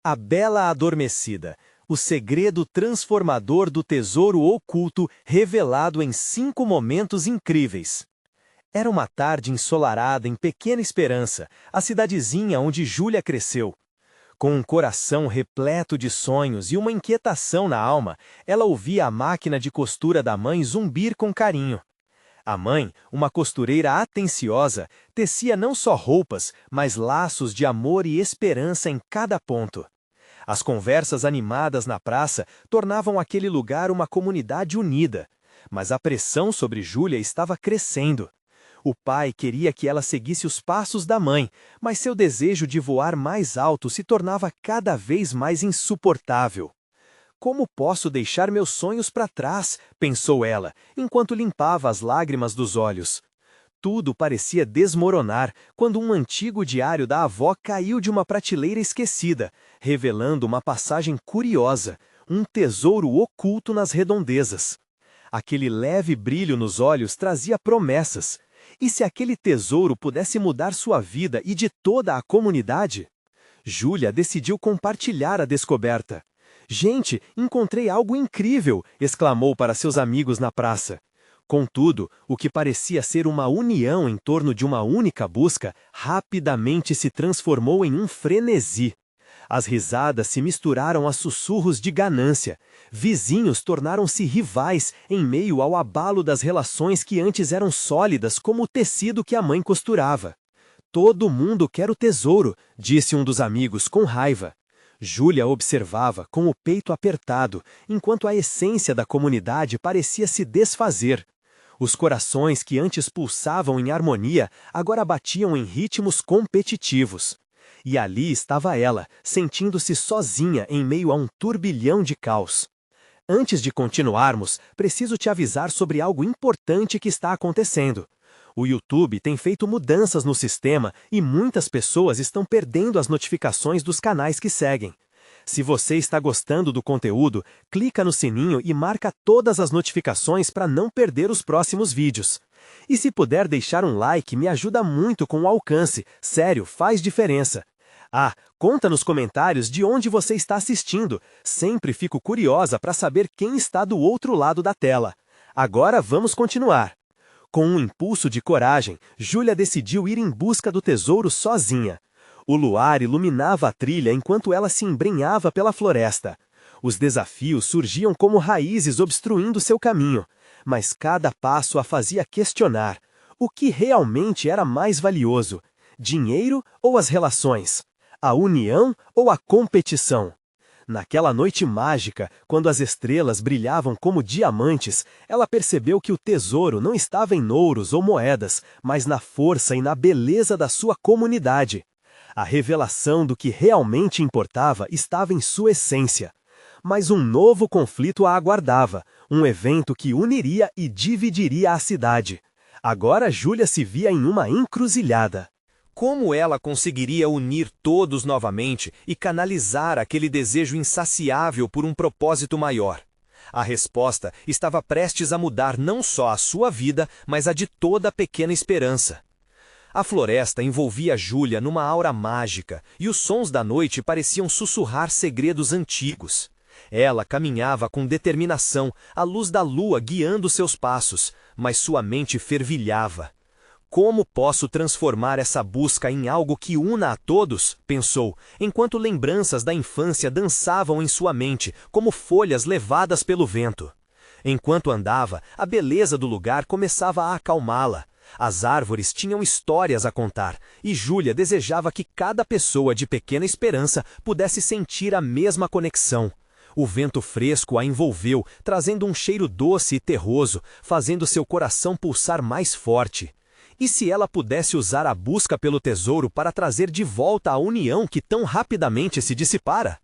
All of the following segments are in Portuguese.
A Bela Adormecida, o segredo transformador do tesouro oculto revelado em 5 momentos incríveis. Era uma tarde ensolarada em Pequena Esperança, a cidadezinha onde Júlia cresceu. Com um coração repleto de sonhos e uma inquietação na alma, ela ouvia a máquina de costura da mãe zumbir com carinho. A mãe, uma costureira atenciosa, tecia não só roupas, mas laços de amor e esperança em cada ponto. As conversas animadas na praça tornavam aquele lugar uma comunidade unida. Mas a pressão sobre Júlia estava crescendo. O pai queria que ela seguisse os passos da mãe, mas seu desejo de voar mais alto se tornava cada vez mais insuportável. Como posso deixar meus sonhos para trás? Pensou ela, enquanto limpava as lágrimas dos olhos. Tudo parecia desmoronar quando um antigo diário da avó caiu de uma prateleira esquecida, revelando uma passagem curiosa, um tesouro oculto nas redondezas. Aquele leve brilho nos olhos trazia promessas. E se aquele tesouro pudesse mudar sua vida e de toda a comunidade? Júlia decidiu compartilhar a descoberta. "Gente, encontrei algo incrível!" exclamou para seus amigos na praça. Contudo, o que parecia ser uma união em torno de uma única busca, rapidamente se transformou em um frenesi. As risadas se misturaram a sussurros de ganância. Vizinhos tornaram-se rivais em meio ao abalo das relações que antes eram sólidas como o tecido que a mãe costurava. "Todo mundo quer o tesouro", disse um dos amigos com raiva. Júlia observava com o peito apertado, enquanto a essência da comunidade parecia se desfazer. Os corações que antes pulsavam em harmonia agora batiam em ritmos competitivos. E ali estava ela, sentindo-se sozinha em meio a um turbilhão de caos. "Antes de continuarmos, preciso te avisar sobre algo importante que está acontecendo. O YouTube tem feito mudanças no sistema e muitas pessoas estão perdendo as notificações dos canais que seguem. Se você está gostando do conteúdo, clica no sininho e marca todas as notificações para não perder os próximos vídeos. E se puder deixar um like, me ajuda muito com o alcance. Sério, faz diferença. Ah, conta nos comentários de onde você está assistindo. Sempre fico curiosa para saber quem está do outro lado da tela. Agora vamos continuar." Com um impulso de coragem, Júlia decidiu ir em busca do tesouro sozinha. O luar iluminava a trilha enquanto ela se embrenhava pela floresta. Os desafios surgiam como raízes obstruindo seu caminho, mas cada passo a fazia questionar: o que realmente era mais valioso? Dinheiro ou as relações? A união ou a competição? Naquela noite mágica, quando as estrelas brilhavam como diamantes, ela percebeu que o tesouro não estava em ouros ou moedas, mas na força e na beleza da sua comunidade. A revelação do que realmente importava estava em sua essência. Mas um novo conflito a aguardava, um evento que uniria e dividiria a cidade. Agora Júlia se via em uma encruzilhada. Como ela conseguiria unir todos novamente e canalizar aquele desejo insaciável por um propósito maior? A resposta estava prestes a mudar não só a sua vida, mas a de toda a Pequena Esperança. A floresta envolvia Júlia numa aura mágica, e os sons da noite pareciam sussurrar segredos antigos. Ela caminhava com determinação, a luz da lua guiando seus passos, mas sua mente fervilhava. "Como posso transformar essa busca em algo que una a todos?", pensou, enquanto lembranças da infância dançavam em sua mente, como folhas levadas pelo vento. Enquanto andava, a beleza do lugar começava a acalmá-la. As árvores tinham histórias a contar, e Júlia desejava que cada pessoa de Pequena Esperança pudesse sentir a mesma conexão. O vento fresco a envolveu, trazendo um cheiro doce e terroso, fazendo seu coração pulsar mais forte. E se ela pudesse usar a busca pelo tesouro para trazer de volta a união que tão rapidamente se dissipara?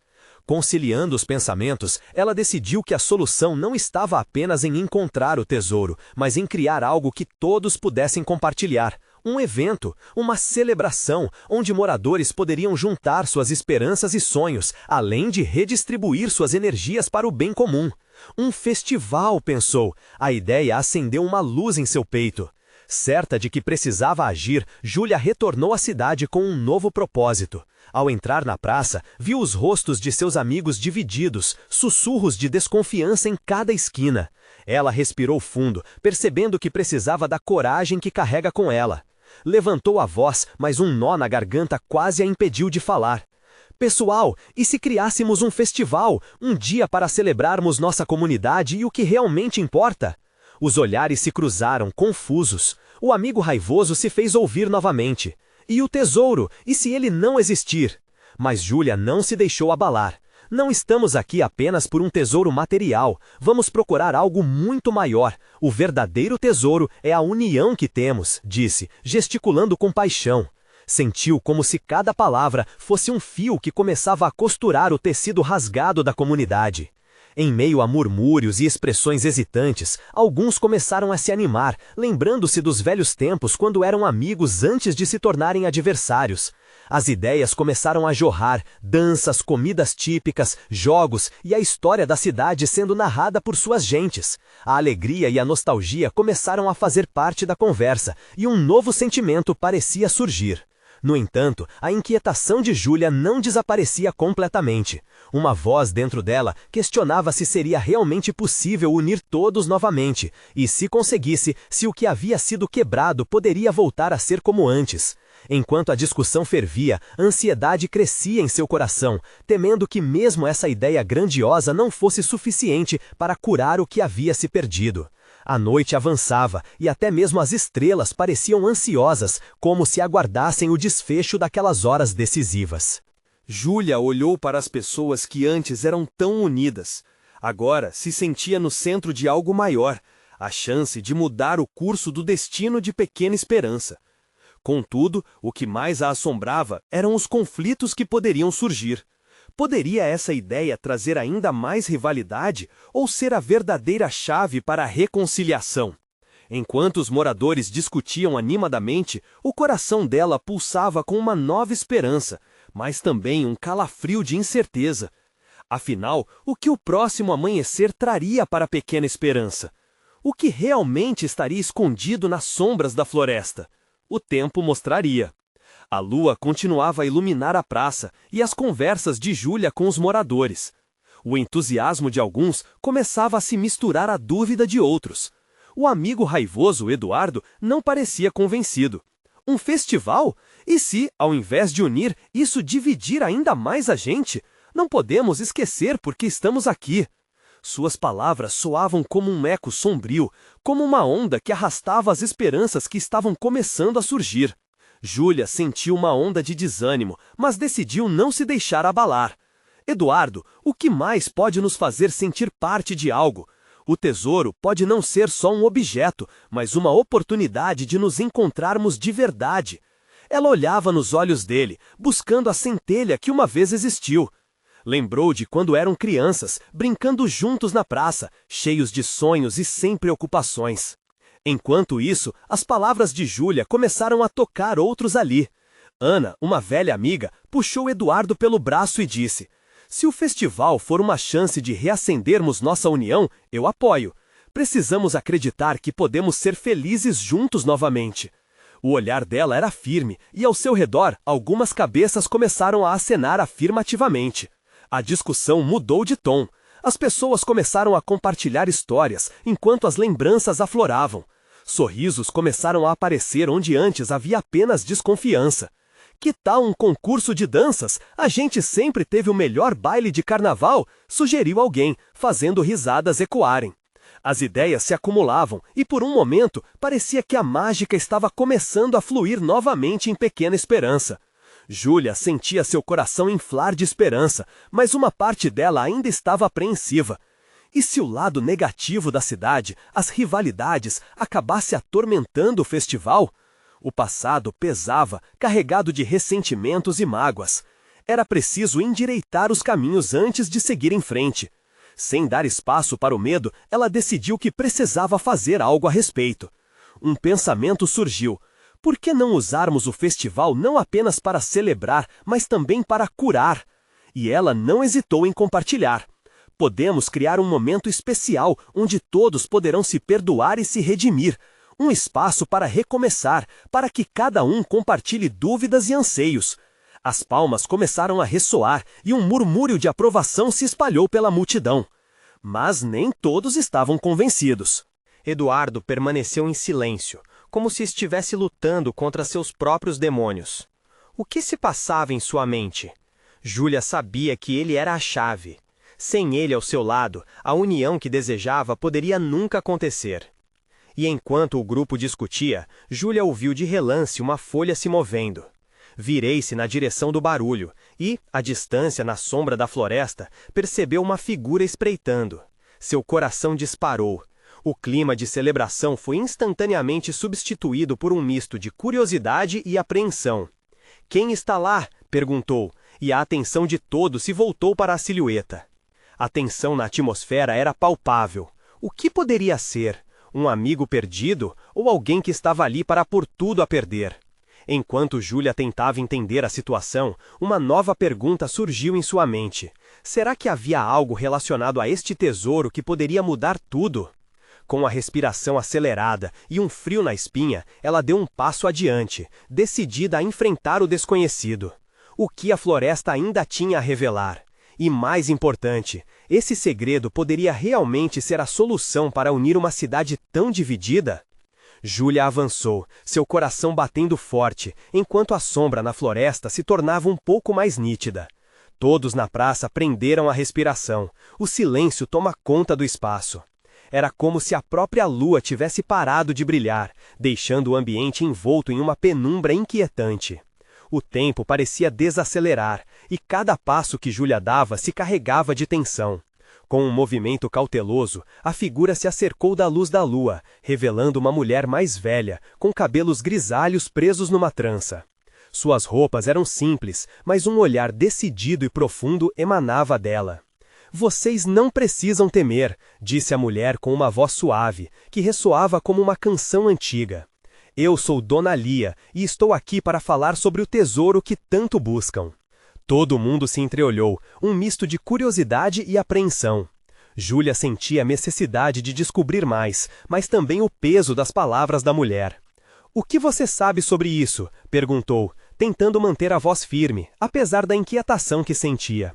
Conciliando os pensamentos, ela decidiu que a solução não estava apenas em encontrar o tesouro, mas em criar algo que todos pudessem compartilhar. Um evento, uma celebração, onde moradores poderiam juntar suas esperanças e sonhos, além de redistribuir suas energias para o bem comum. Um festival, pensou. A ideia acendeu uma luz em seu peito. Certa de que precisava agir, Júlia retornou à cidade com um novo propósito. Ao entrar na praça, viu os rostos de seus amigos divididos, sussurros de desconfiança em cada esquina. Ela respirou fundo, percebendo que precisava da coragem que carrega com ela. Levantou a voz, mas um nó na garganta quase a impediu de falar. Pessoal, e se criássemos um festival, um dia para celebrarmos nossa comunidade e o que realmente importa? Os olhares se cruzaram, confusos. O amigo raivoso se fez ouvir novamente. E o tesouro, e se ele não existir? Mas Júlia não se deixou abalar. Não estamos aqui apenas por um tesouro material, vamos procurar algo muito maior. O verdadeiro tesouro é a união que temos, disse, gesticulando com paixão. Sentiu como se cada palavra fosse um fio que começava a costurar o tecido rasgado da comunidade. Em meio a murmúrios e expressões hesitantes, alguns começaram a se animar, lembrando-se dos velhos tempos quando eram amigos antes de se tornarem adversários. As ideias começaram a jorrar, danças, comidas típicas, jogos e a história da cidade sendo narrada por suas gentes. A alegria e a nostalgia começaram a fazer parte da conversa e um novo sentimento parecia surgir. No entanto, a inquietação de Júlia não desaparecia completamente. Uma voz dentro dela questionava se seria realmente possível unir todos novamente, e se conseguisse, se o que havia sido quebrado poderia voltar a ser como antes. Enquanto a discussão fervia, a ansiedade crescia em seu coração, temendo que mesmo essa ideia grandiosa não fosse suficiente para curar o que havia se perdido. A noite avançava e até mesmo as estrelas pareciam ansiosas, como se aguardassem o desfecho daquelas horas decisivas. Júlia olhou para as pessoas que antes eram tão unidas. Agora se sentia no centro de algo maior, a chance de mudar o curso do destino de Pequena Esperança. Contudo, o que mais a assombrava eram os conflitos que poderiam surgir. Poderia essa ideia trazer ainda mais rivalidade ou ser a verdadeira chave para a reconciliação? Enquanto os moradores discutiam animadamente, o coração dela pulsava com uma nova esperança, mas também um calafrio de incerteza. Afinal, o que o próximo amanhecer traria para a Pequena Esperança? O que realmente estaria escondido nas sombras da floresta? O tempo mostraria. A lua continuava a iluminar a praça e as conversas de Júlia com os moradores. O entusiasmo de alguns começava a se misturar à dúvida de outros. O amigo raivoso Eduardo não parecia convencido. Um festival? E se, ao invés de unir, isso dividir ainda mais a gente? Não podemos esquecer porque estamos aqui. Suas palavras soavam como um eco sombrio, como uma onda que arrastava as esperanças que estavam começando a surgir. Júlia sentiu uma onda de desânimo, mas decidiu não se deixar abalar. Eduardo, o que mais pode nos fazer sentir parte de algo? O tesouro pode não ser só um objeto, mas uma oportunidade de nos encontrarmos de verdade. Ela olhava nos olhos dele, buscando a centelha que uma vez existiu. Lembrou de quando eram crianças, brincando juntos na praça, cheios de sonhos e sem preocupações. Enquanto isso, as palavras de Júlia começaram a tocar outros ali. Ana, uma velha amiga, puxou Eduardo pelo braço e disse: "Se o festival for uma chance de reacendermos nossa união, eu apoio. Precisamos acreditar que podemos ser felizes juntos novamente." O olhar dela era firme, e ao seu redor, algumas cabeças começaram a acenar afirmativamente. A discussão mudou de tom. As pessoas começaram a compartilhar histórias, enquanto as lembranças afloravam. Sorrisos começaram a aparecer onde antes havia apenas desconfiança. "Que tal um concurso de danças? A gente sempre teve o melhor baile de carnaval", sugeriu alguém, fazendo risadas ecoarem. As ideias se acumulavam e, por um momento, parecia que a mágica estava começando a fluir novamente em Pequena Esperança. Júlia sentia seu coração inflar de esperança, mas uma parte dela ainda estava apreensiva. E se o lado negativo da cidade, as rivalidades, acabasse atormentando o festival? O passado pesava, carregado de ressentimentos e mágoas. Era preciso endireitar os caminhos antes de seguir em frente. Sem dar espaço para o medo, ela decidiu que precisava fazer algo a respeito. Um pensamento surgiu. Por que não usarmos o festival não apenas para celebrar, mas também para curar? E ela não hesitou em compartilhar. Podemos criar um momento especial onde todos poderão se perdoar e se redimir. Um espaço para recomeçar, para que cada um compartilhe dúvidas e anseios. As palmas começaram a ressoar e um murmúrio de aprovação se espalhou pela multidão. Mas nem todos estavam convencidos. Eduardo permaneceu em silêncio, como se estivesse lutando contra seus próprios demônios. O que se passava em sua mente? Júlia sabia que ele era a chave. Sem ele ao seu lado, a união que desejava poderia nunca acontecer. E enquanto o grupo discutia, Júlia ouviu de relance uma folha se movendo. Virei-se na direção do barulho e, à distância na sombra da floresta, percebeu uma figura espreitando. Seu coração disparou. O clima de celebração foi instantaneamente substituído por um misto de curiosidade e apreensão. "Quem está lá?" perguntou, e a atenção de todos se voltou para a silhueta. A tensão na atmosfera era palpável. O que poderia ser? Um amigo perdido ou alguém que estava ali para pôr tudo a perder? Enquanto Júlia tentava entender a situação, uma nova pergunta surgiu em sua mente. Será que havia algo relacionado a este tesouro que poderia mudar tudo? Com a respiração acelerada e um frio na espinha, ela deu um passo adiante, decidida a enfrentar o desconhecido. O que a floresta ainda tinha a revelar? E mais importante, esse segredo poderia realmente ser a solução para unir uma cidade tão dividida? Júlia avançou, seu coração batendo forte, enquanto a sombra na floresta se tornava um pouco mais nítida. Todos na praça prenderam a respiração. O silêncio toma conta do espaço. Era como se a própria lua tivesse parado de brilhar, deixando o ambiente envolto em uma penumbra inquietante. O tempo parecia desacelerar, e cada passo que Júlia dava se carregava de tensão. Com um movimento cauteloso, a figura se acercou da luz da lua, revelando uma mulher mais velha, com cabelos grisalhos presos numa trança. Suas roupas eram simples, mas um olhar decidido e profundo emanava dela. "Vocês não precisam temer", disse a mulher com uma voz suave, que ressoava como uma canção antiga. "Eu sou Dona Lia e estou aqui para falar sobre o tesouro que tanto buscam." Todo mundo se entreolhou, um misto de curiosidade e apreensão. Júlia sentia a necessidade de descobrir mais, mas também o peso das palavras da mulher. "O que você sabe sobre isso?" perguntou, tentando manter a voz firme, apesar da inquietação que sentia.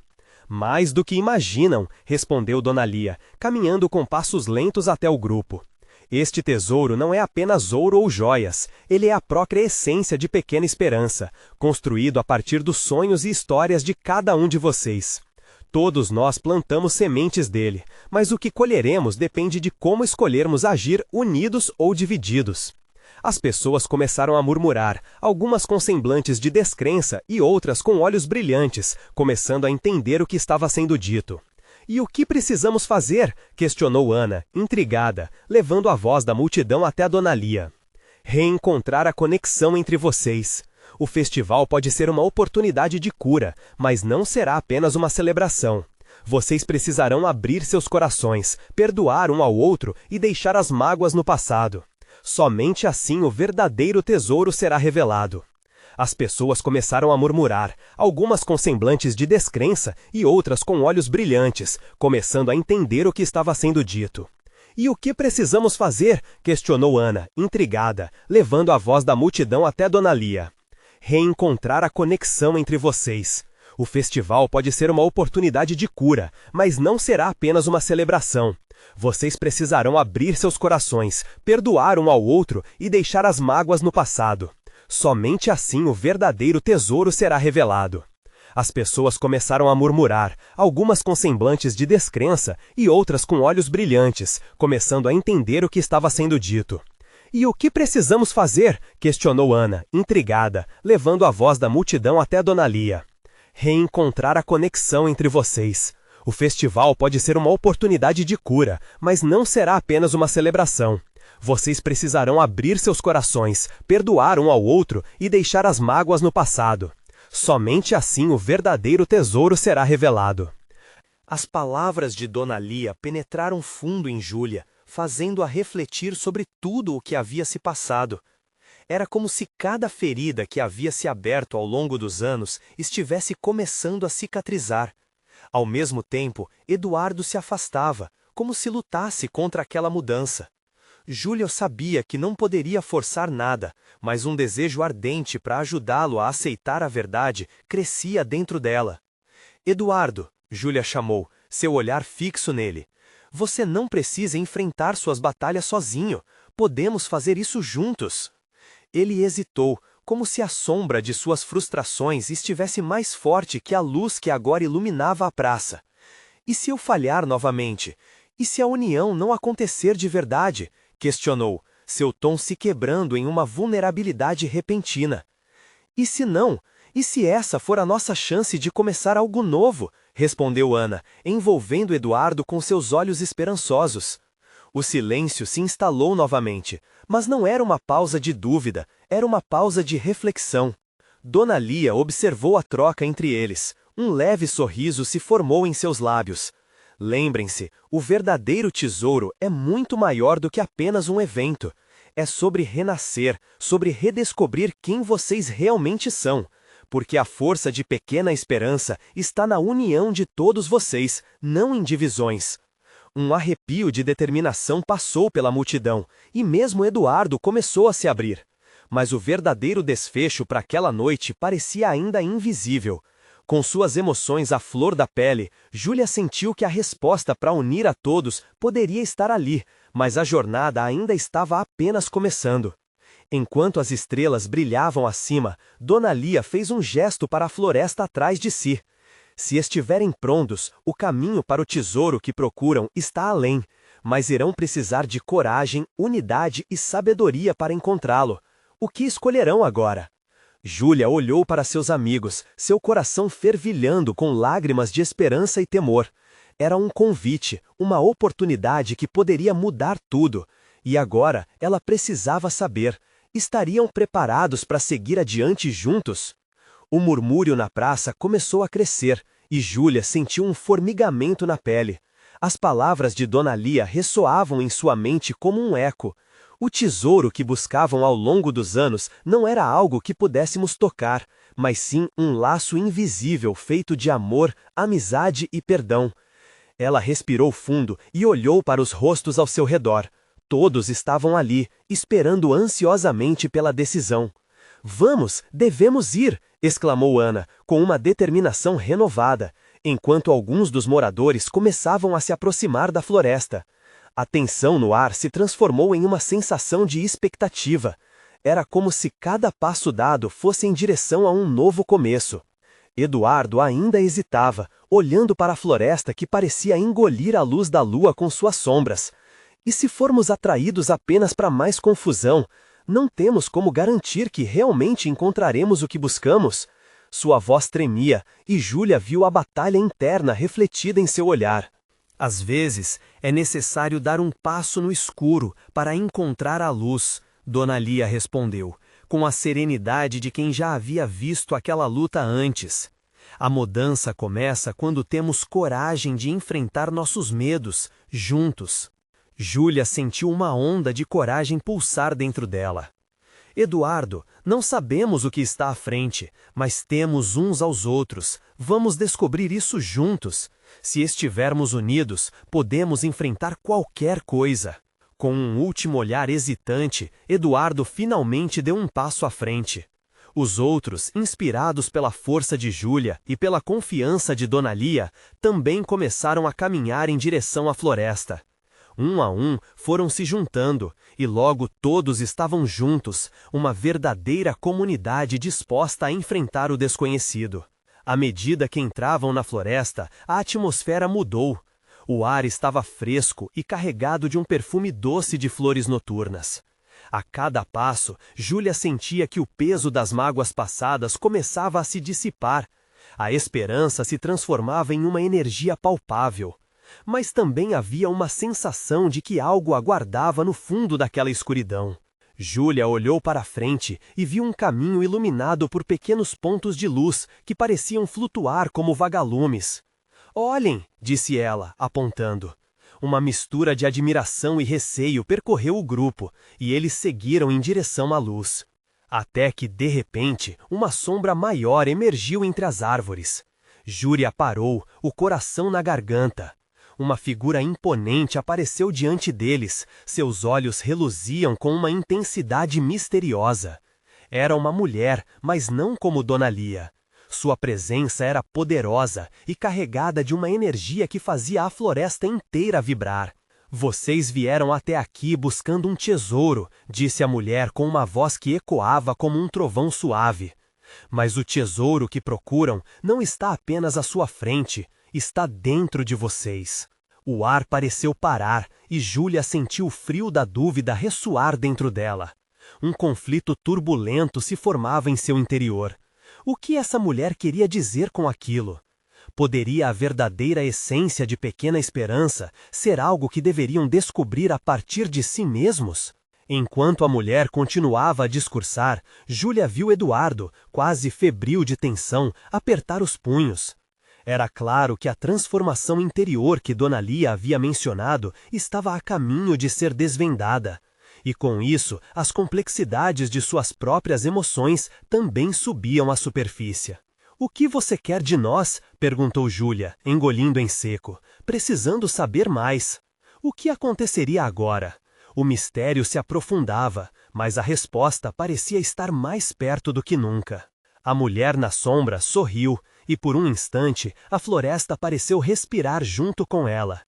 "Mais do que imaginam", respondeu Dona Lia, caminhando com passos lentos até o grupo. "Este tesouro não é apenas ouro ou joias, ele é a própria essência de Pequena Esperança, construído a partir dos sonhos e histórias de cada um de vocês. Todos nós plantamos sementes dele, mas o que colheremos depende de como escolhermos agir unidos ou divididos." As pessoas começaram a murmurar, algumas com semblantes de descrença e outras com olhos brilhantes, começando a entender o que estava sendo dito. "E o que precisamos fazer?" questionou Ana, intrigada, levando a voz da multidão até a Dona Lia. "Reencontrar a conexão entre vocês. O festival pode ser uma oportunidade de cura, mas não será apenas uma celebração. Vocês precisarão abrir seus corações, perdoar um ao outro e deixar as mágoas no passado. Somente assim o verdadeiro tesouro será revelado." As pessoas começaram a murmurar, algumas com semblantes de descrença e outras com olhos brilhantes, começando a entender o que estava sendo dito. "E o que precisamos fazer?" questionou Ana, intrigada, levando a voz da multidão até Dona Lia. "Reencontrar a conexão entre vocês. O festival pode ser uma oportunidade de cura, mas não será apenas uma celebração. Vocês precisarão abrir seus corações, perdoar um ao outro e deixar as mágoas no passado. Somente assim o verdadeiro tesouro será revelado." As pessoas começaram a murmurar, algumas com semblantes de descrença e outras com olhos brilhantes, começando a entender o que estava sendo dito. "E o que precisamos fazer?" questionou Ana, intrigada, levando a voz da multidão até Dona Lia. "Reencontrar a conexão entre vocês. O festival pode ser uma oportunidade de cura, mas não será apenas uma celebração. Vocês precisarão abrir seus corações, perdoar um ao outro e deixar as mágoas no passado. Somente assim o verdadeiro tesouro será revelado." As palavras de Dona Lia penetraram fundo em Júlia, fazendo-a refletir sobre tudo o que havia se passado. Era como se cada ferida que havia se aberto ao longo dos anos estivesse começando a cicatrizar. Ao mesmo tempo, Eduardo se afastava, como se lutasse contra aquela mudança. Júlia sabia que não poderia forçar nada, mas um desejo ardente para ajudá-lo a aceitar a verdade crescia dentro dela. Eduardo, Júlia chamou, seu olhar fixo nele. Você não precisa enfrentar suas batalhas sozinho. Podemos fazer isso juntos. Ele hesitou, como se a sombra de suas frustrações estivesse mais forte que a luz que agora iluminava a praça. E se eu falhar novamente? E se a união não acontecer de verdade? Questionou, seu tom se quebrando em uma vulnerabilidade repentina. E se não? E se essa for a nossa chance de começar algo novo? Respondeu Ana, envolvendo Eduardo com seus olhos esperançosos. O silêncio se instalou novamente, mas não era uma pausa de dúvida, era uma pausa de reflexão. Dona Lia observou a troca entre eles. Um leve sorriso se formou em seus lábios. Lembrem-se, o verdadeiro tesouro é muito maior do que apenas um evento. É sobre renascer, sobre redescobrir quem vocês realmente são. Porque a força de Pequena Esperança está na união de todos vocês, não em divisões. Um arrepio de determinação passou pela multidão, e mesmo Eduardo começou a se abrir. Mas o verdadeiro desfecho para aquela noite parecia ainda invisível. Com suas emoções à flor da pele, Júlia sentiu que a resposta para unir a todos poderia estar ali, mas a jornada ainda estava apenas começando. Enquanto as estrelas brilhavam acima, Dona Lia fez um gesto para a floresta atrás de si. Se estiverem prontos, o caminho para o tesouro que procuram está além, mas irão precisar de coragem, unidade e sabedoria para encontrá-lo. O que escolherão agora? Júlia olhou para seus amigos, seu coração fervilhando com lágrimas de esperança e temor. Era um convite, uma oportunidade que poderia mudar tudo. E agora ela precisava saber: estariam preparados para seguir adiante juntos? O murmúrio na praça começou a crescer, e Júlia sentiu um formigamento na pele. As palavras de Dona Lia ressoavam em sua mente como um eco. O tesouro que buscavam ao longo dos anos não era algo que pudéssemos tocar, mas sim um laço invisível feito de amor, amizade e perdão. Ela respirou fundo e olhou para os rostos ao seu redor. Todos estavam ali, esperando ansiosamente pela decisão. Vamos, devemos ir! Exclamou Ana, com uma determinação renovada, enquanto alguns dos moradores começavam a se aproximar da floresta. A tensão no ar se transformou em uma sensação de expectativa. Era como se cada passo dado fosse em direção a um novo começo. Eduardo ainda hesitava, olhando para a floresta que parecia engolir a luz da lua com suas sombras. E se formos atraídos apenas para mais confusão, não temos como garantir que realmente encontraremos o que buscamos? Sua voz tremia, e Júlia viu a batalha interna refletida em seu olhar. Às vezes, é necessário dar um passo no escuro para encontrar a luz, Dona Lia respondeu, com a serenidade de quem já havia visto aquela luta antes. A mudança começa quando temos coragem de enfrentar nossos medos, juntos. Júlia sentiu uma onda de coragem pulsar dentro dela. Eduardo, não sabemos o que está à frente, mas temos uns aos outros. Vamos descobrir isso juntos. Se estivermos unidos, podemos enfrentar qualquer coisa. Com um último olhar hesitante, Eduardo finalmente deu um passo à frente. Os outros, inspirados pela força de Júlia e pela confiança de Dona Lia, também começaram a caminhar em direção à floresta. Um a um foram se juntando, e logo todos estavam juntos, uma verdadeira comunidade disposta a enfrentar o desconhecido. À medida que entravam na floresta, a atmosfera mudou. O ar estava fresco e carregado de um perfume doce de flores noturnas. A cada passo, Júlia sentia que o peso das mágoas passadas começava a se dissipar. A esperança se transformava em uma energia palpável. Mas também havia uma sensação de que algo aguardava no fundo daquela escuridão. Júlia olhou para a frente e viu um caminho iluminado por pequenos pontos de luz que pareciam flutuar como vagalumes. "Olhem", disse ela, apontando. Uma mistura de admiração e receio percorreu o grupo, e eles seguiram em direção à luz. Até que, de repente, uma sombra maior emergiu entre as árvores. Júlia parou, o coração na garganta. Uma figura imponente apareceu diante deles, seus olhos reluziam com uma intensidade misteriosa. Era uma mulher, mas não como Dona Lia. Sua presença era poderosa e carregada de uma energia que fazia a floresta inteira vibrar. Vocês vieram até aqui buscando um tesouro, disse a mulher com uma voz que ecoava como um trovão suave. Mas o tesouro que procuram não está apenas à sua frente, está dentro de vocês. O ar pareceu parar e Júlia sentiu o frio da dúvida ressoar dentro dela. Um conflito turbulento se formava em seu interior. O que essa mulher queria dizer com aquilo? Poderia a verdadeira essência de Pequena Esperança ser algo que deveriam descobrir a partir de si mesmos? Enquanto a mulher continuava a discursar, Júlia viu Eduardo, quase febril de tensão, apertar os punhos. Era claro que a transformação interior que Dona Lia havia mencionado estava a caminho de ser desvendada. E com isso, as complexidades de suas próprias emoções também subiam à superfície. "O que você quer de nós?" perguntou Júlia, engolindo em seco, precisando saber mais. O que aconteceria agora? O mistério se aprofundava, mas a resposta parecia estar mais perto do que nunca. A mulher na sombra sorriu, e por um instante a floresta pareceu respirar junto com ela.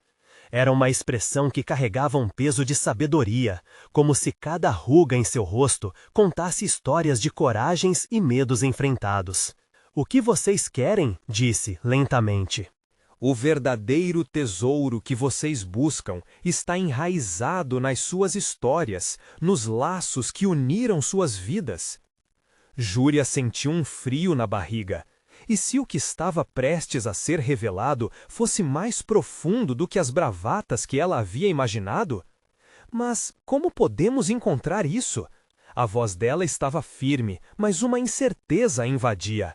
Era uma expressão que carregava um peso de sabedoria, como se cada ruga em seu rosto contasse histórias de coragens e medos enfrentados. "O que vocês querem?" disse, lentamente. O verdadeiro tesouro que vocês buscam está enraizado nas suas histórias, nos laços que uniram suas vidas. Júlia sentiu um frio na barriga. E se o que estava prestes a ser revelado fosse mais profundo do que as bravatas que ela havia imaginado? Mas como podemos encontrar isso? A voz dela estava firme, mas uma incerteza a invadia.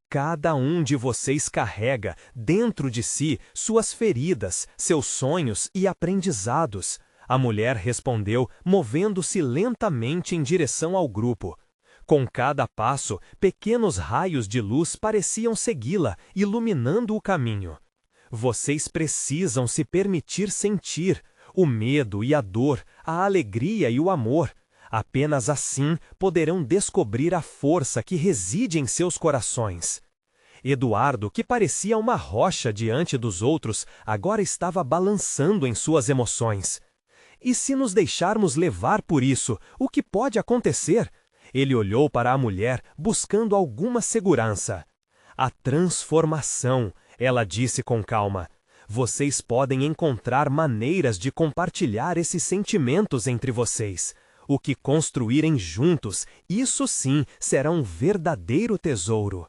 Cada um de vocês carrega, dentro de si, suas feridas, seus sonhos e aprendizados. A mulher respondeu, movendo-se lentamente em direção ao grupo. Com cada passo, pequenos raios de luz pareciam segui-la, iluminando o caminho. Vocês precisam se permitir sentir o medo e a dor, a alegria e o amor. Apenas assim poderão descobrir a força que reside em seus corações. Eduardo, que parecia uma rocha diante dos outros, agora estava balançando em suas emoções. E se nos deixarmos levar por isso, o que pode acontecer? Ele olhou para a mulher, buscando alguma segurança. "A transformação", ela disse com calma. "Vocês podem encontrar maneiras de compartilhar esses sentimentos entre vocês. O que construírem juntos, isso sim será um verdadeiro tesouro."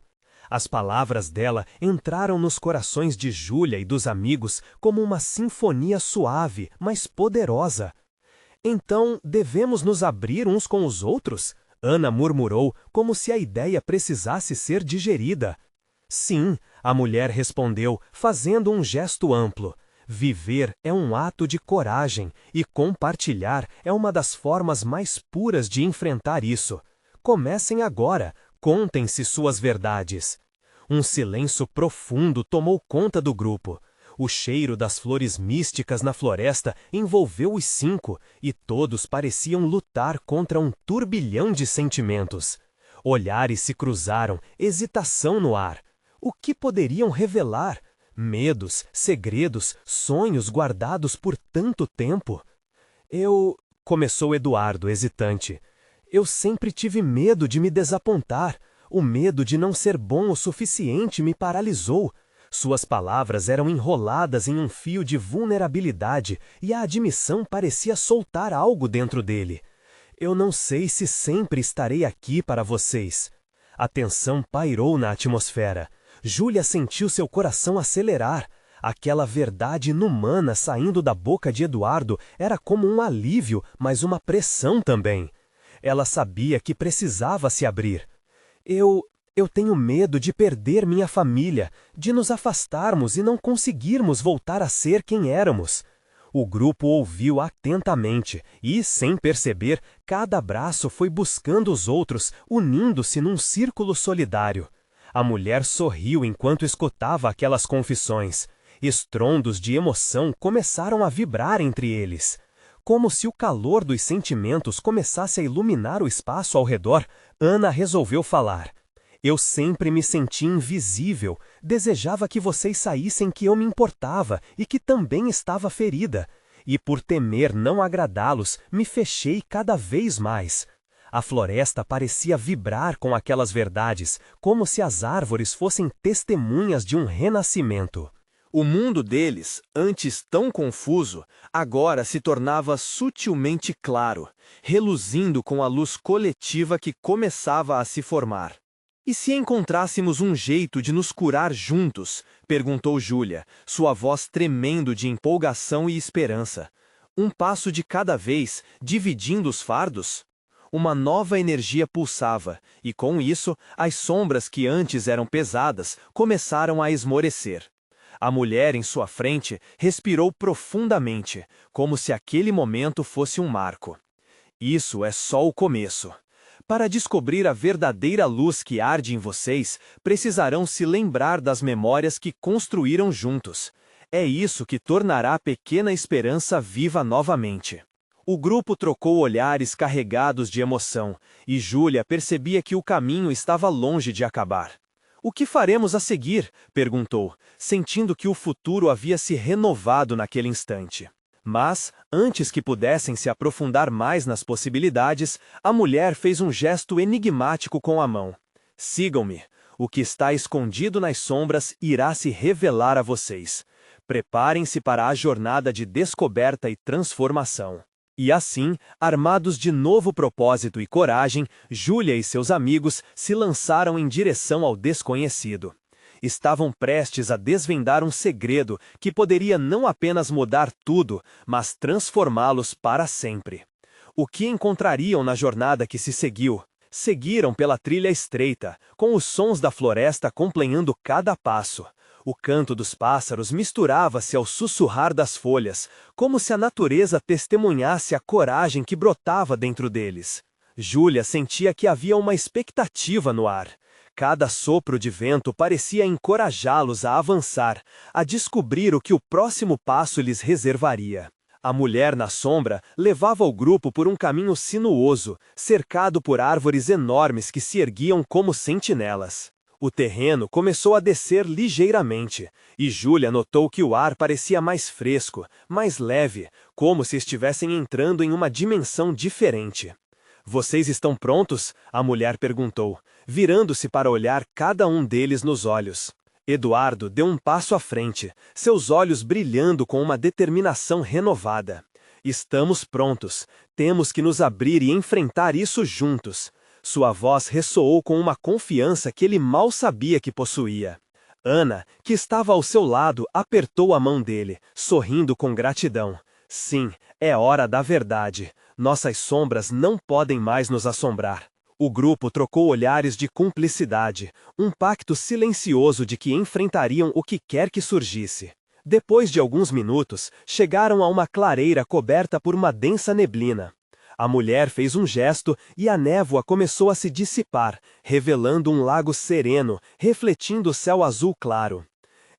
As palavras dela entraram nos corações de Júlia e dos amigos como uma sinfonia suave, mas poderosa. "Então, devemos nos abrir uns com os outros?" Ana murmurou, como se a ideia precisasse ser digerida. "Sim", a mulher respondeu, fazendo um gesto amplo. "Viver é um ato de coragem, e compartilhar é uma das formas mais puras de enfrentar isso. Comecem agora, contem-se suas verdades." Um silêncio profundo tomou conta do grupo. O cheiro das flores místicas na floresta envolveu os 5, e todos pareciam lutar contra um turbilhão de sentimentos. Olhares se cruzaram, hesitação no ar. O que poderiam revelar? Medos, segredos, sonhos guardados por tanto tempo? Começou Eduardo, hesitante. "Eu sempre tive medo de me desapontar. O medo de não ser bom o suficiente me paralisou." Suas palavras eram enroladas em um fio de vulnerabilidade e a admissão parecia soltar algo dentro dele. "Eu não sei se sempre estarei aqui para vocês." A tensão pairou na atmosfera. Júlia sentiu seu coração acelerar. Aquela verdade inumana saindo da boca de Eduardo era como um alívio, mas uma pressão também. Ela sabia que precisava se abrir. Eu tenho medo de perder minha família, de nos afastarmos e não conseguirmos voltar a ser quem éramos." O grupo ouviu atentamente e, sem perceber, cada braço foi buscando os outros, unindo-se num círculo solidário. A mulher sorriu enquanto escutava aquelas confissões. Estrondos de emoção começaram a vibrar entre eles. Como se o calor dos sentimentos começasse a iluminar o espaço ao redor, Ana resolveu falar. Eu sempre me senti invisível, desejava que vocês saíssem que eu me importava e que também estava ferida. E por temer não agradá-los, me fechei cada vez mais. A floresta parecia vibrar com aquelas verdades, como se as árvores fossem testemunhas de um renascimento. O mundo deles, antes tão confuso, agora se tornava sutilmente claro, reluzindo com a luz coletiva que começava a se formar. E se encontrássemos um jeito de nos curar juntos? Perguntou Júlia, sua voz tremendo de empolgação e esperança. Um passo de cada vez, dividindo os fardos? Uma nova energia pulsava, e com isso, as sombras que antes eram pesadas começaram a esmorecer. A mulher em sua frente respirou profundamente, como se aquele momento fosse um marco. Isso é só o começo. Para descobrir a verdadeira luz que arde em vocês, precisarão se lembrar das memórias que construíram juntos. É isso que tornará a pequena esperança viva novamente. O grupo trocou olhares carregados de emoção, e Júlia percebia que o caminho estava longe de acabar. O que faremos a seguir? Perguntou, sentindo que o futuro havia se renovado naquele instante. Mas, antes que pudessem se aprofundar mais nas possibilidades, a mulher fez um gesto enigmático com a mão. Sigam-me. O que está escondido nas sombras irá se revelar a vocês. Preparem-se para a jornada de descoberta e transformação. E assim, armados de novo propósito e coragem, Júlia e seus amigos se lançaram em direção ao desconhecido. Estavam prestes a desvendar um segredo que poderia não apenas mudar tudo, mas transformá-los para sempre. O que encontrariam na jornada que se seguiu? Seguiram pela trilha estreita, com os sons da floresta acompanhando cada passo. O canto dos pássaros misturava-se ao sussurrar das folhas, como se a natureza testemunhasse a coragem que brotava dentro deles. Júlia sentia que havia uma expectativa no ar. Cada sopro de vento parecia encorajá-los a avançar, a descobrir o que o próximo passo lhes reservaria. A mulher na sombra levava o grupo por um caminho sinuoso, cercado por árvores enormes que se erguiam como sentinelas. O terreno começou a descer ligeiramente, e Júlia notou que o ar parecia mais fresco, mais leve, como se estivessem entrando em uma dimensão diferente. Vocês estão prontos? A mulher perguntou, virando-se para olhar cada um deles nos olhos. Eduardo deu um passo à frente, seus olhos brilhando com uma determinação renovada. Estamos prontos. Temos que nos abrir e enfrentar isso juntos. Sua voz ressoou com uma confiança que ele mal sabia que possuía. Ana, que estava ao seu lado, apertou a mão dele, sorrindo com gratidão. Sim, é hora da verdade. Nossas sombras não podem mais nos assombrar. O grupo trocou olhares de cumplicidade, um pacto silencioso de que enfrentariam o que quer que surgisse. Depois de alguns minutos, chegaram a uma clareira coberta por uma densa neblina. A mulher fez um gesto e a névoa começou a se dissipar, revelando um lago sereno, refletindo o céu azul claro.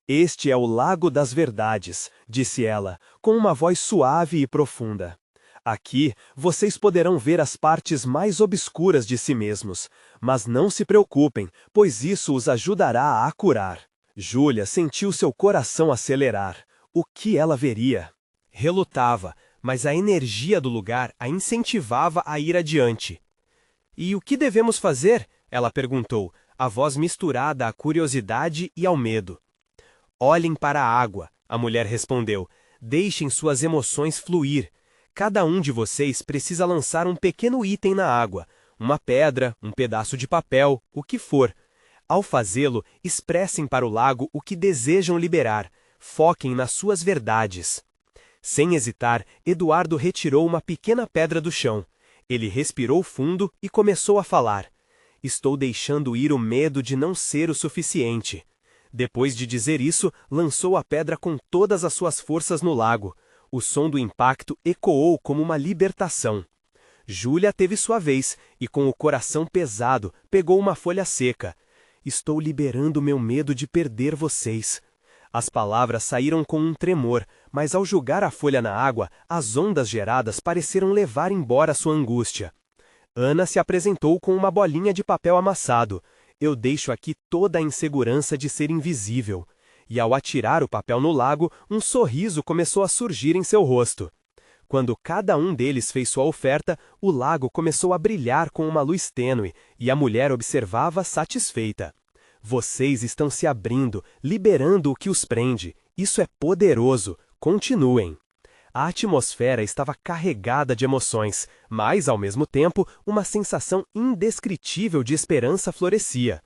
Este é o Lago das Verdades, disse ela, com uma voz suave e profunda. Aqui, vocês poderão ver as partes mais obscuras de si mesmos, mas não se preocupem, pois isso os ajudará a curar. Júlia sentiu seu coração acelerar. O que ela veria? Relutava, mas a energia do lugar a incentivava a ir adiante. E o que devemos fazer? Ela perguntou, a voz misturada à curiosidade e ao medo. Olhem para a água, a mulher respondeu. Deixem suas emoções fluir. Cada um de vocês precisa lançar um pequeno item na água, uma pedra, um pedaço de papel, o que for. Ao fazê-lo, expressem para o lago o que desejam liberar. Foquem nas suas verdades. Sem hesitar, Eduardo retirou uma pequena pedra do chão. Ele respirou fundo e começou a falar. Estou deixando ir o medo de não ser o suficiente. Depois de dizer isso, lançou a pedra com todas as suas forças no lago. O som do impacto ecoou como uma libertação. Júlia teve sua vez e, com o coração pesado, pegou uma folha seca. Estou liberando meu medo de perder vocês. As palavras saíram com um tremor, mas ao jogar a folha na água, as ondas geradas pareceram levar embora sua angústia. Ana se apresentou com uma bolinha de papel amassado. Eu deixo aqui toda a insegurança de ser invisível. E ao atirar o papel no lago, um sorriso começou a surgir em seu rosto. Quando cada um deles fez sua oferta, o lago começou a brilhar com uma luz tênue, e a mulher observava satisfeita. Vocês estão se abrindo, liberando o que os prende. Isso é poderoso. Continuem. A atmosfera estava carregada de emoções, mas, ao mesmo tempo, uma sensação indescritível de esperança florescia.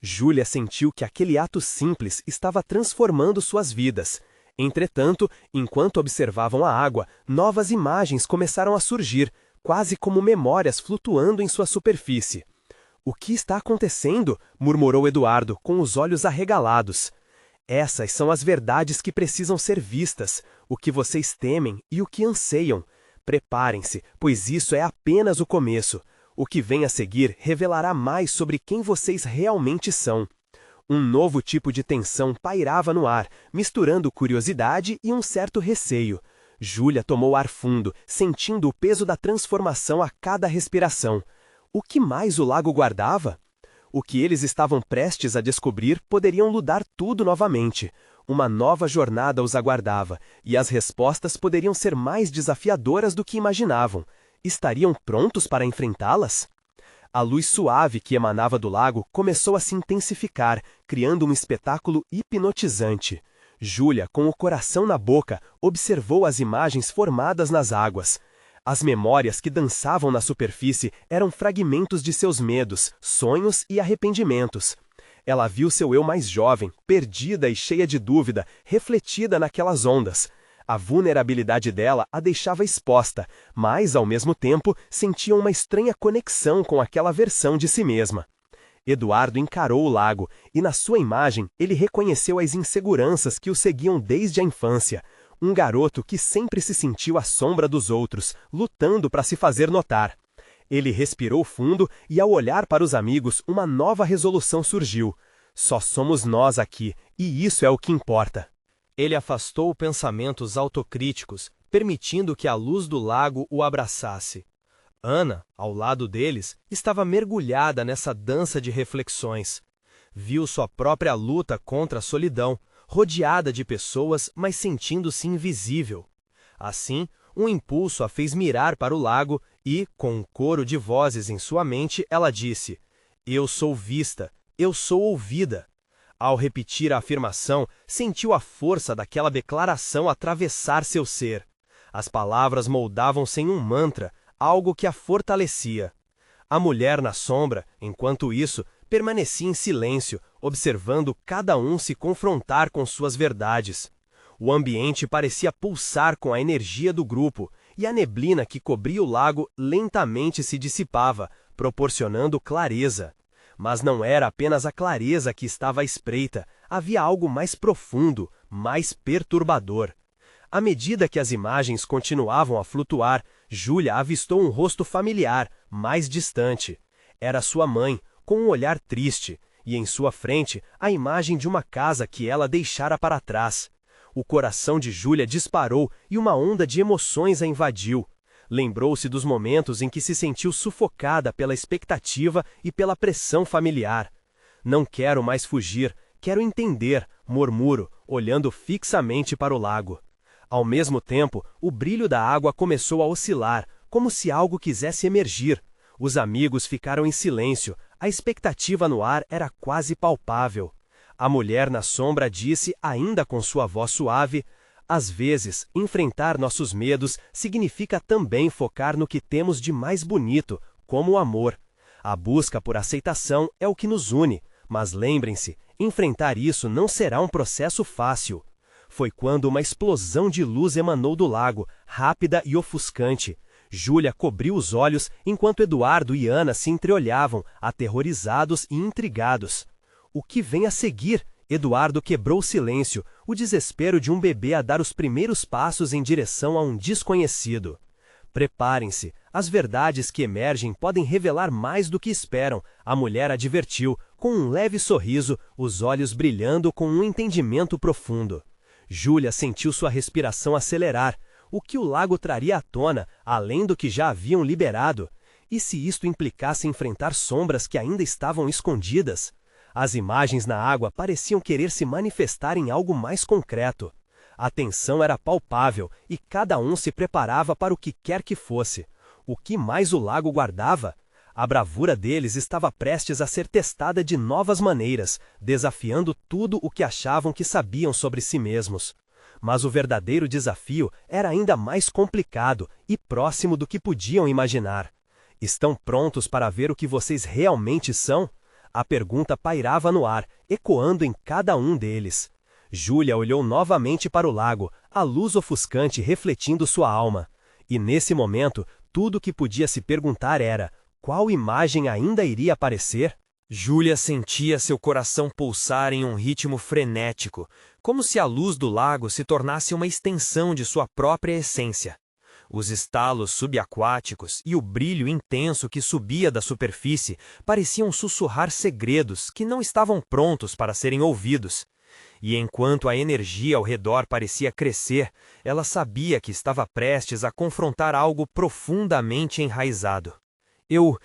Júlia sentiu que aquele ato simples estava transformando suas vidas. Entretanto, enquanto observavam a água, novas imagens começaram a surgir, quase como memórias flutuando em sua superfície. "O que está acontecendo?" murmurou Eduardo, com os olhos arregalados. "Essas são as verdades que precisam ser vistas, o que vocês temem e o que anseiam. Preparem-se, pois isso é apenas o começo. O que vem a seguir revelará mais sobre quem vocês realmente são." Um novo tipo de tensão pairava no ar, misturando curiosidade e um certo receio. Júlia tomou ar fundo, sentindo o peso da transformação a cada respiração. O que mais o lago guardava? O que eles estavam prestes a descobrir poderiam mudar tudo novamente. Uma nova jornada os aguardava, e as respostas poderiam ser mais desafiadoras do que imaginavam. Estariam prontos para enfrentá-las? A luz suave que emanava do lago começou a se intensificar, criando um espetáculo hipnotizante. Júlia, com o coração na boca, observou as imagens formadas nas águas. As memórias que dançavam na superfície eram fragmentos de seus medos, sonhos e arrependimentos. Ela viu seu eu mais jovem, perdida e cheia de dúvida, refletida naquelas ondas. A vulnerabilidade dela a deixava exposta, mas, ao mesmo tempo, sentia uma estranha conexão com aquela versão de si mesma. Eduardo encarou o lago, e na sua imagem ele reconheceu as inseguranças que o seguiam desde a infância. Um garoto que sempre se sentiu à sombra dos outros, lutando para se fazer notar. Ele respirou fundo e, ao olhar para os amigos, uma nova resolução surgiu. Só somos nós aqui, e isso é o que importa. Ele afastou pensamentos autocríticos, permitindo que a luz do lago o abraçasse. Ana, ao lado deles, estava mergulhada nessa dança de reflexões. Viu sua própria luta contra a solidão, rodeada de pessoas, mas sentindo-se invisível. Assim, um impulso a fez mirar para o lago e, com um coro de vozes em sua mente, ela disse: "Eu sou vista, eu sou ouvida." Ao repetir a afirmação, sentiu a força daquela declaração atravessar seu ser. As palavras moldavam-se em um mantra, algo que a fortalecia. A mulher na sombra, enquanto isso, permanecia em silêncio, observando cada um se confrontar com suas verdades. O ambiente parecia pulsar com a energia do grupo, e a neblina que cobria o lago lentamente se dissipava, proporcionando clareza. Mas não era apenas a clareza que estava à espreita, havia algo mais profundo, mais perturbador. À medida que as imagens continuavam a flutuar, Júlia avistou um rosto familiar, mais distante. Era sua mãe, com um olhar triste, e em sua frente a imagem de uma casa que ela deixara para trás. O coração de Júlia disparou e uma onda de emoções a invadiu. Lembrou-se dos momentos em que se sentiu sufocada pela expectativa e pela pressão familiar. "Não quero mais fugir, quero entender", murmurou, olhando fixamente para o lago. Ao mesmo tempo, o brilho da água começou a oscilar, como se algo quisesse emergir. Os amigos ficaram em silêncio, a expectativa no ar era quase palpável. A mulher na sombra disse, ainda com sua voz suave: "Às vezes, enfrentar nossos medos significa também focar no que temos de mais bonito, como o amor. A busca por aceitação é o que nos une, mas lembrem-se, enfrentar isso não será um processo fácil." Foi quando uma explosão de luz emanou do lago, rápida e ofuscante. Júlia cobriu os olhos enquanto Eduardo e Ana se entreolhavam, aterrorizados e intrigados. "O que vem a seguir?" Eduardo quebrou o silêncio, o desespero de um bebê a dar os primeiros passos em direção a um desconhecido. "Preparem-se, as verdades que emergem podem revelar mais do que esperam", a mulher advertiu, com com um leve sorriso, os olhos brilhando com um entendimento profundo. Júlia sentiu sua respiração acelerar, o que o lago traria à tona, além do que já haviam liberado. E se isto implicasse enfrentar sombras que ainda estavam escondidas? As imagens na água pareciam querer se manifestar em algo mais concreto. A tensão era palpável e cada um se preparava para o que quer que fosse. O que mais o lago guardava? A bravura deles estava prestes a ser testada de novas maneiras, desafiando tudo o que achavam que sabiam sobre si mesmos. Mas o verdadeiro desafio era ainda mais complicado e próximo do que podiam imaginar. Estão prontos para ver o que vocês realmente são? A pergunta pairava no ar, ecoando em cada um deles. Júlia olhou novamente para o lago, a luz ofuscante refletindo sua alma. E nesse momento, tudo o que podia se perguntar era: qual imagem ainda iria aparecer? Júlia sentia seu coração pulsar em um ritmo frenético, como se a luz do lago se tornasse uma extensão de sua própria essência. Os estalos subaquáticos e o brilho intenso que subia da superfície pareciam sussurrar segredos que não estavam prontos para serem ouvidos. E enquanto a energia ao redor parecia crescer, ela sabia que estava prestes a confrontar algo profundamente enraizado. Eu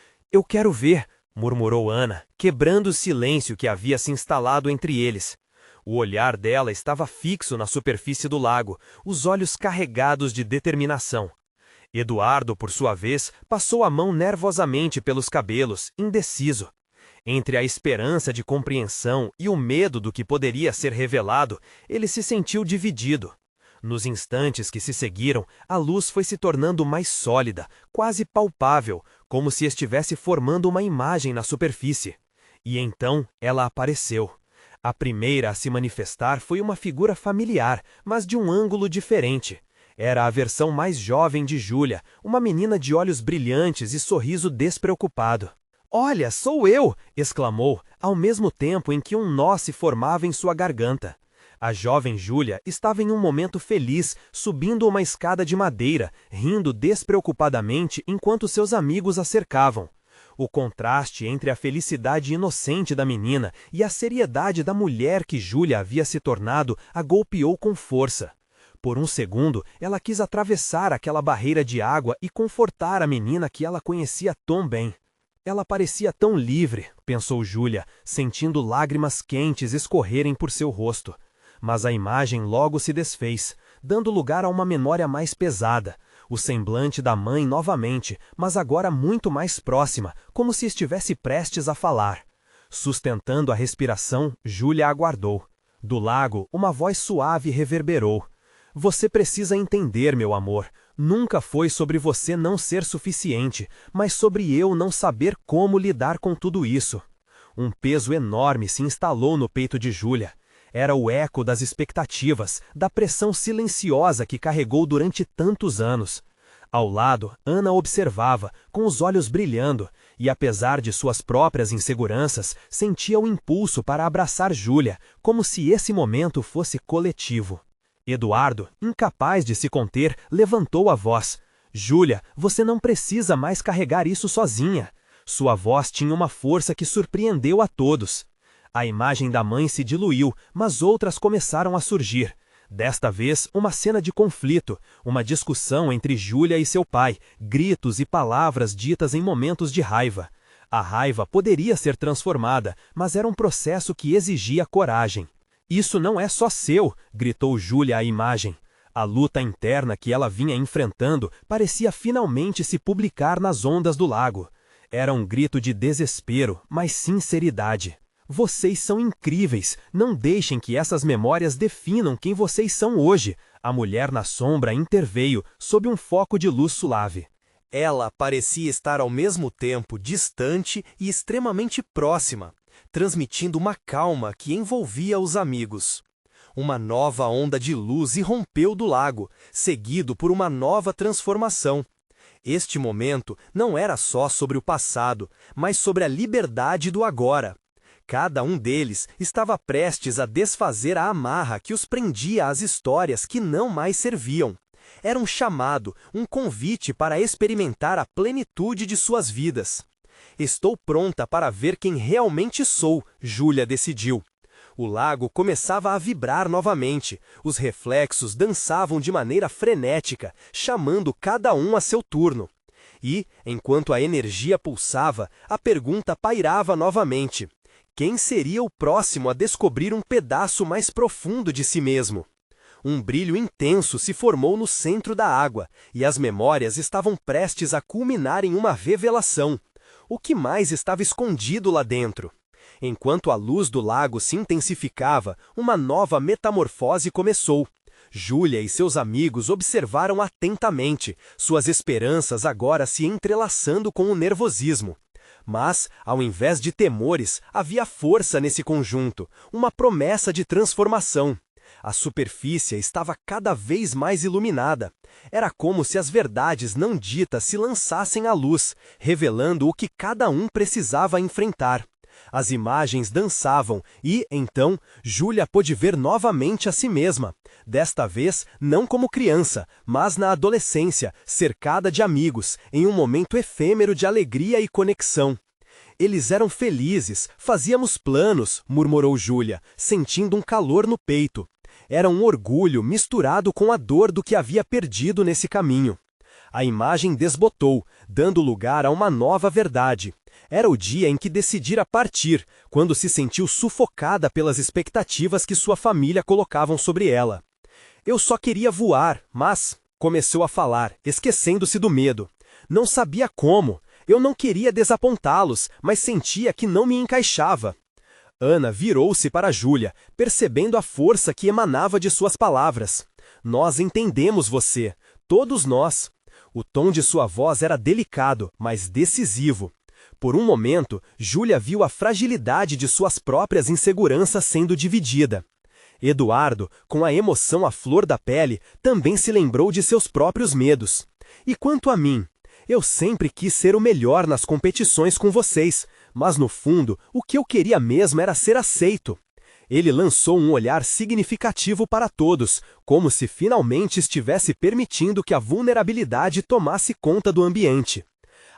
quero ver, murmurou Ana, quebrando o silêncio que havia se instalado entre eles. O olhar dela estava fixo na superfície do lago, os olhos carregados de determinação. Eduardo, por sua vez, passou a mão nervosamente pelos cabelos, indeciso. Entre a esperança de compreensão e o medo do que poderia ser revelado, ele se sentiu dividido. Nos instantes que se seguiram, a luz foi se tornando mais sólida, quase palpável, como se estivesse formando uma imagem na superfície. E então ela apareceu. A primeira a se manifestar foi uma figura familiar, mas de um ângulo diferente. Era a versão mais jovem de Júlia, uma menina de olhos brilhantes e sorriso despreocupado. "Olha, sou eu!" exclamou, ao mesmo tempo em que um nó se formava em sua garganta. A jovem Júlia estava em um momento feliz, subindo uma escada de madeira, rindo despreocupadamente enquanto seus amigos a cercavam. O contraste entre a felicidade inocente da menina e a seriedade da mulher que Júlia havia se tornado a golpeou com força. Por um segundo, ela quis atravessar aquela barreira de água e confortar a menina que ela conhecia tão bem. Ela parecia tão livre, pensou Júlia, sentindo lágrimas quentes escorrerem por seu rosto. Mas a imagem logo se desfez, dando lugar a uma memória mais pesada, o semblante da mãe novamente, mas agora muito mais próxima, como se estivesse prestes a falar. Sustentando a respiração, Júlia aguardou. Do lago, uma voz suave reverberou. "Você precisa entender, meu amor. Nunca foi sobre você não ser suficiente, mas sobre eu não saber como lidar com tudo isso." Um peso enorme se instalou no peito de Júlia. Era o eco das expectativas, da pressão silenciosa que carregou durante tantos anos. Ao lado, Ana observava, com os olhos brilhando, e apesar de suas próprias inseguranças, sentia o impulso para abraçar Júlia, como se esse momento fosse coletivo. Eduardo, incapaz de se conter, levantou a voz. "Júlia, você não precisa mais carregar isso sozinha." Sua voz tinha uma força que surpreendeu a todos. A imagem da mãe se diluiu, mas outras começaram a surgir. Desta vez, uma cena de conflito, uma discussão entre Júlia e seu pai, gritos e palavras ditas em momentos de raiva. A raiva poderia ser transformada, mas era um processo que exigia coragem. "Isso não é só seu!" gritou Júlia à imagem. A luta interna que ela vinha enfrentando parecia finalmente se publicar nas ondas do lago. Era um grito de desespero, mas sinceridade. "Vocês são incríveis! Não deixem que essas memórias definam quem vocês são hoje." A mulher na sombra interveio, sob um foco de luz suave. Ela parecia estar ao mesmo tempo distante e extremamente próxima, transmitindo uma calma que envolvia os amigos. Uma nova onda de luz irrompeu do lago, seguido por uma nova transformação. Este momento não era só sobre o passado, mas sobre a liberdade do agora. Cada um deles estava prestes a desfazer a amarra que os prendia às histórias que não mais serviam. Era um chamado, um convite para experimentar a plenitude de suas vidas. Estou pronta para ver quem realmente sou, Júlia decidiu. O lago começava a vibrar novamente. Os reflexos dançavam de maneira frenética, chamando cada um a seu turno. E, enquanto a energia pulsava, a pergunta pairava novamente. Quem seria o próximo a descobrir um pedaço mais profundo de si mesmo? Um brilho intenso se formou no centro da água, e as memórias estavam prestes a culminar em uma revelação. O que mais estava escondido lá dentro? Enquanto a luz do lago se intensificava, uma nova metamorfose começou. Júlia e seus amigos observaram atentamente, suas esperanças agora se entrelaçando com o nervosismo. Mas, ao invés de temores, havia força nesse conjunto, uma promessa de transformação. A superfície estava cada vez mais iluminada. Era como se as verdades não ditas se lançassem à luz, revelando o que cada um precisava enfrentar. As imagens dançavam e, então, Júlia pôde ver novamente a si mesma. Desta vez, não como criança, mas na adolescência, cercada de amigos, em um momento efêmero de alegria e conexão. Eles eram felizes, fazíamos planos, murmurou Júlia, sentindo um calor no peito. Era um orgulho misturado com a dor do que havia perdido nesse caminho. A imagem desbotou, dando lugar a uma nova verdade. Era o dia em que decidira partir, quando se sentiu sufocada pelas expectativas que sua família colocavam sobre ela. Eu só queria voar, mas... Começou a falar, esquecendo-se do medo. Não sabia como. Eu não queria desapontá-los, mas sentia que não me encaixava. Ana virou-se para Júlia, percebendo a força que emanava de suas palavras. Nós entendemos você, todos nós. O tom de sua voz era delicado, mas decisivo. Por um momento, Júlia viu a fragilidade de suas próprias inseguranças sendo dividida. Eduardo, com a emoção à flor da pele, também se lembrou de seus próprios medos. E quanto a mim? Eu sempre quis ser o melhor nas competições com vocês, mas no fundo, o que eu queria mesmo era ser aceito. Ele lançou um olhar significativo para todos, como se finalmente estivesse permitindo que a vulnerabilidade tomasse conta do ambiente.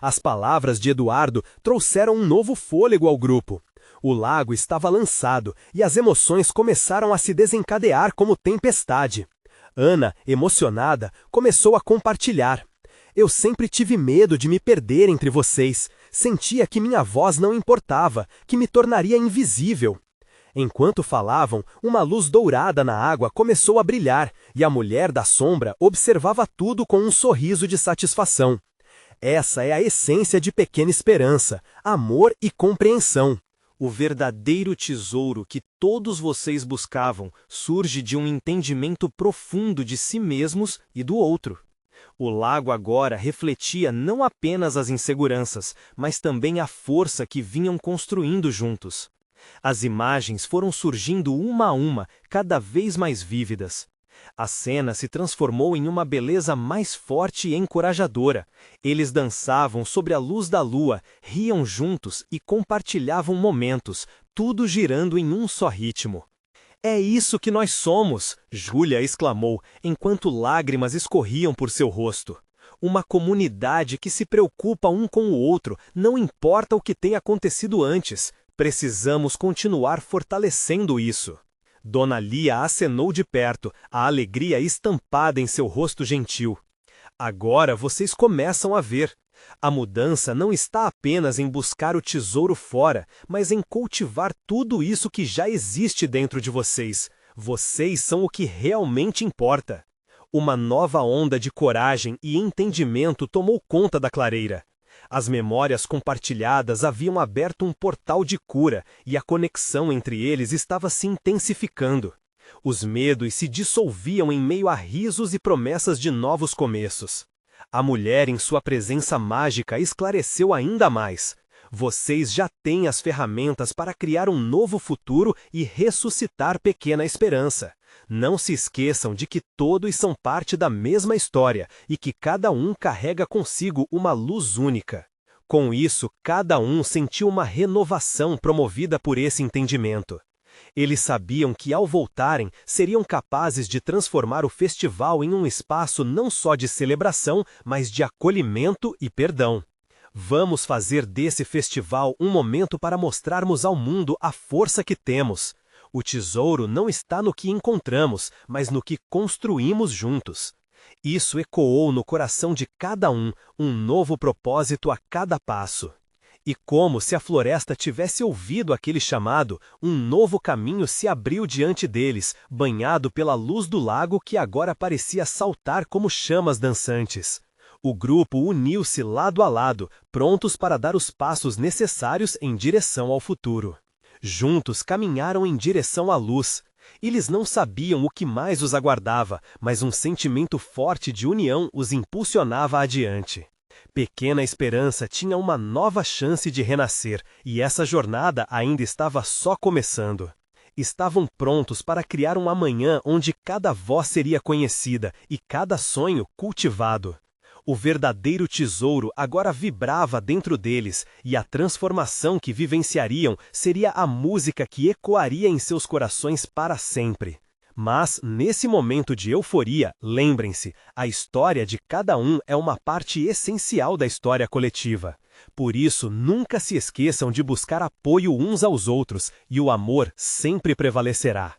As palavras de Eduardo trouxeram um novo fôlego ao grupo. O lago estava lançado e as emoções começaram a se desencadear como tempestade. Ana, emocionada, começou a compartilhar. Eu sempre tive medo de me perder entre vocês. Sentia que minha voz não importava, que me tornaria invisível. Enquanto falavam, uma luz dourada na água começou a brilhar e a mulher da sombra observava tudo com um sorriso de satisfação. Essa é a essência de Pequena Esperança, amor e compreensão. O verdadeiro tesouro que todos vocês buscavam surge de um entendimento profundo de si mesmos e do outro. O lago agora refletia não apenas as inseguranças, mas também a força que vinham construindo juntos. As imagens foram surgindo uma a uma, cada vez mais vívidas. A cena se transformou em uma beleza mais forte e encorajadora. Eles dançavam sobre a luz da lua, riam juntos e compartilhavam momentos, tudo girando em um só ritmo. É isso que nós somos, Júlia exclamou, enquanto lágrimas escorriam por seu rosto. Uma comunidade que se preocupa um com o outro, não importa o que tenha acontecido antes. Precisamos continuar fortalecendo isso. Dona Lia acenou de perto, a alegria estampada em seu rosto gentil. Agora vocês começam a ver. A mudança não está apenas em buscar o tesouro fora, mas em cultivar tudo isso que já existe dentro de vocês. Vocês são o que realmente importa. Uma nova onda de coragem e entendimento tomou conta da clareira. As memórias compartilhadas haviam aberto um portal de cura e a conexão entre eles estava se intensificando. Os medos se dissolviam em meio a risos e promessas de novos começos. A mulher, em sua presença mágica, esclareceu ainda mais. Vocês já têm as ferramentas para criar um novo futuro e ressuscitar Pequena Esperança. Não se esqueçam de que todos são parte da mesma história e que cada um carrega consigo uma luz única. Com isso, cada um sentiu uma renovação promovida por esse entendimento. Eles sabiam que, ao voltarem, seriam capazes de transformar o festival em um espaço não só de celebração, mas de acolhimento e perdão. Vamos fazer desse festival um momento para mostrarmos ao mundo a força que temos. O tesouro não está no que encontramos, mas no que construímos juntos. Isso ecoou no coração de cada um novo propósito a cada passo. E como se a floresta tivesse ouvido aquele chamado, um novo caminho se abriu diante deles, banhado pela luz do lago que agora parecia saltar como chamas dançantes. O grupo uniu-se lado a lado, prontos para dar os passos necessários em direção ao futuro. Juntos caminharam em direção à luz. Eles não sabiam o que mais os aguardava, mas um sentimento forte de união os impulsionava adiante. Pequena Esperança tinha uma nova chance de renascer, e essa jornada ainda estava só começando. Estavam prontos para criar um amanhã onde cada voz seria conhecida e cada sonho cultivado. O verdadeiro tesouro agora vibrava dentro deles, e a transformação que vivenciariam seria a música que ecoaria em seus corações para sempre. Mas, nesse momento de euforia, lembrem-se, a história de cada um é uma parte essencial da história coletiva. Por isso, nunca se esqueçam de buscar apoio uns aos outros, e o amor sempre prevalecerá.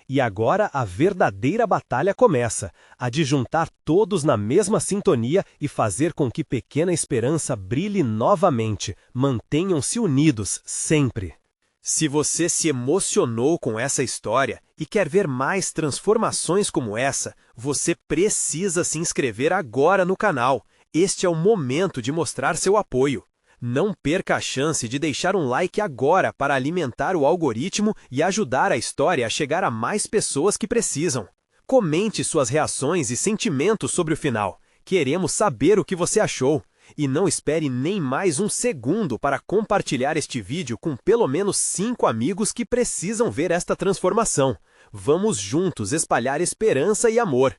E agora a verdadeira batalha começa, a de juntar todos na mesma sintonia e fazer com que Pequena Esperança brilhe novamente. Mantenham-se unidos, sempre. Se você se emocionou com essa história e quer ver mais transformações como essa, você precisa se inscrever agora no canal. Este é o momento de mostrar seu apoio. Não perca a chance de deixar um like agora para alimentar o algoritmo e ajudar a história a chegar a mais pessoas que precisam. Comente suas reações e sentimentos sobre o final. Queremos saber o que você achou. E não espere nem mais um segundo para compartilhar este vídeo com pelo menos 5 amigos que precisam ver esta transformação. Vamos juntos espalhar esperança e amor.